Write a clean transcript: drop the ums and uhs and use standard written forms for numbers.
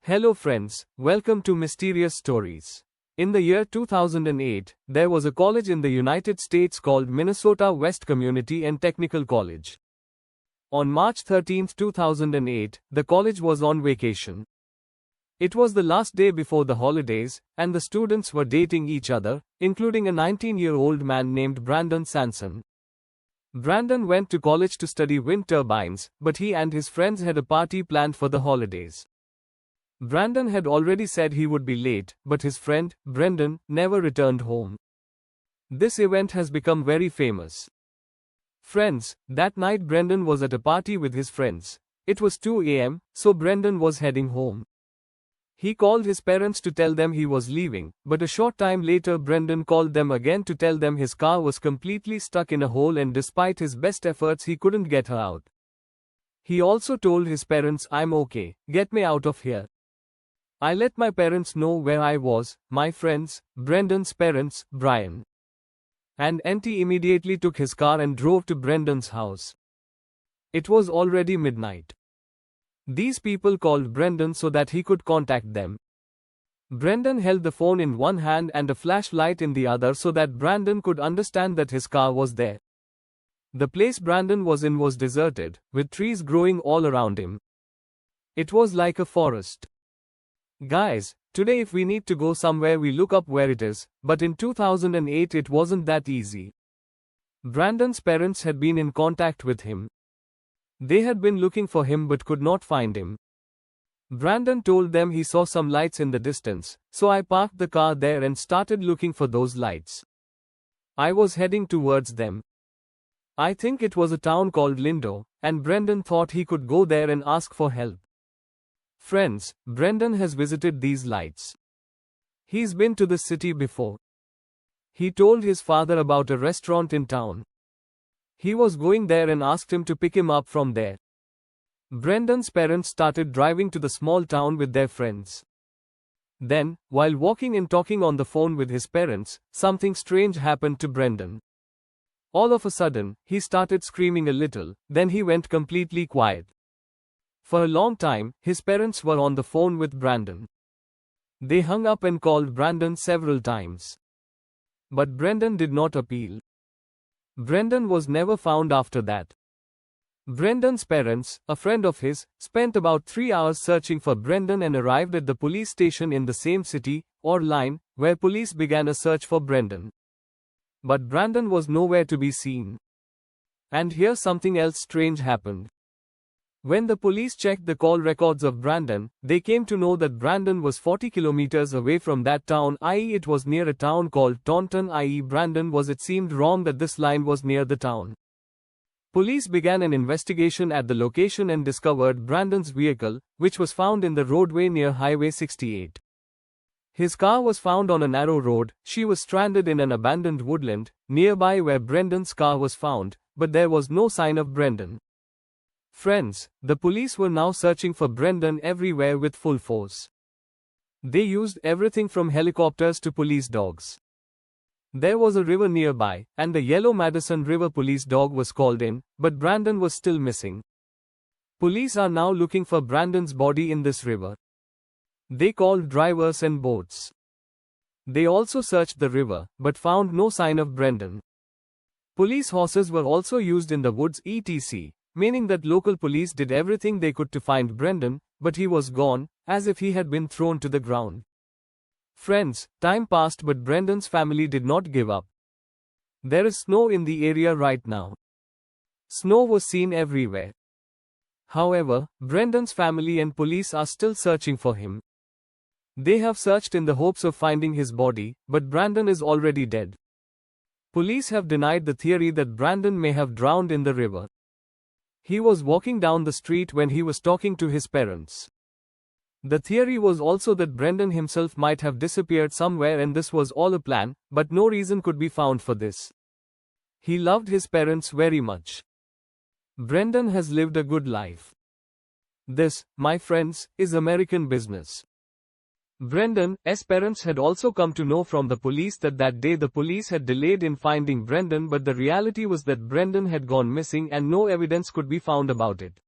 Hello friends, welcome to Mysterious Stories. In the year 2008, there was a college in the United States called Minnesota West Community and Technical College. On March 13, 2008, the college was on vacation. It was the last day before the holidays, and the students were dating each other, including a 19-year-old man named Brandon Swanson. Brandon went to college to study wind turbines, but he and his friends had a party planned for the holidays. Brandon had already said he would be late, but his friend, Brandon, never returned home. This event has become very famous. Friends, that night Brandon was at a party with his friends. It was 2 a.m., so Brandon was heading home. He called his parents to tell them he was leaving, but a short time later Brandon called them again to tell them his car was completely stuck in a hole and despite his best efforts he couldn't get her out. He also told his parents, "I'm okay, get me out of here." I let my parents know where I was, my friends, Brandon's parents, Brian and Auntie immediately took his car and drove to Brandon's house. It was already midnight. These people called Brandon so that he could contact them. Brandon held the phone in one hand and a flashlight in the other so that Brandon could understand that his car was there. The place Brandon was in was deserted, with trees growing all around him. It was like a forest. Guys, today if we need to go somewhere we look up where it is, but in 2008 it wasn't that easy. Brandon's parents had been in contact with him. They had been looking for him but could not find him. Brandon told them he saw some lights in the distance, so I parked the car there and started looking for those lights. I was heading towards them. I think it was a town called Lindo, and Brandon thought he could go there and ask for help. Friends, Brandon has visited these lights. He's been to the city before. He told his father about a restaurant in town. He was going there and asked him to pick him up from there. Brandon's parents started driving to the small town with their friends. Then, while walking and talking on the phone with his parents, something strange happened to Brandon. All of a sudden, he started screaming a little, then he went completely quiet. For a long time, his parents were on the phone with Brandon. They hung up and called Brandon several times. But Brandon did not appeal. Brandon was never found after that. Brandon's parents, a friend of his, spent about 3 hours searching for Brandon and arrived at the police station in the same city, or line, where police began a search for Brandon. But Brandon was nowhere to be seen. And here something else strange happened. When the police checked the call records of Brandon, they came to know that Brandon was 40 kilometers away from that town, i.e. it was near a town called Taunton, i.e. Brandon was it seemed wrong that this line was near the town. Police began an investigation at the location and discovered Brandon's vehicle, which was found in the roadway near Highway 68. His car was found on a narrow road. She was stranded in an abandoned woodland, nearby where Brandon's car was found, but there was no sign of Brandon. Friends, the police were now searching for Brandon everywhere with full force. They used everything from helicopters to police dogs. There was a river nearby, and the Yellow Madison River police dog was called in, but Brandon was still missing. Police are now looking for Brandon's body in this river. They called drivers and boats. They also searched the river, but found no sign of Brandon. Police horses were also used in the woods etc., meaning that local police did everything they could to find Brandon, but he was gone, as if he had been thrown to the ground. Friends, time passed but Brandon's family did not give up. There is snow in the area right now. Snow was seen everywhere. However, Brandon's family and police are still searching for him. They have searched in the hopes of finding his body, but Brandon is already dead. Police have denied the theory that Brandon may have drowned in the river. He was walking down the street when he was talking to his parents. The theory was also that Brandon himself might have disappeared somewhere and this was all a plan, but no reason could be found for this. He loved his parents very much. Brandon has lived a good life. This, my friends, is American business. Brandon's parents had also come to know from the police that day the police had delayed in finding Brandon, but the reality was that Brandon had gone missing and no evidence could be found about it.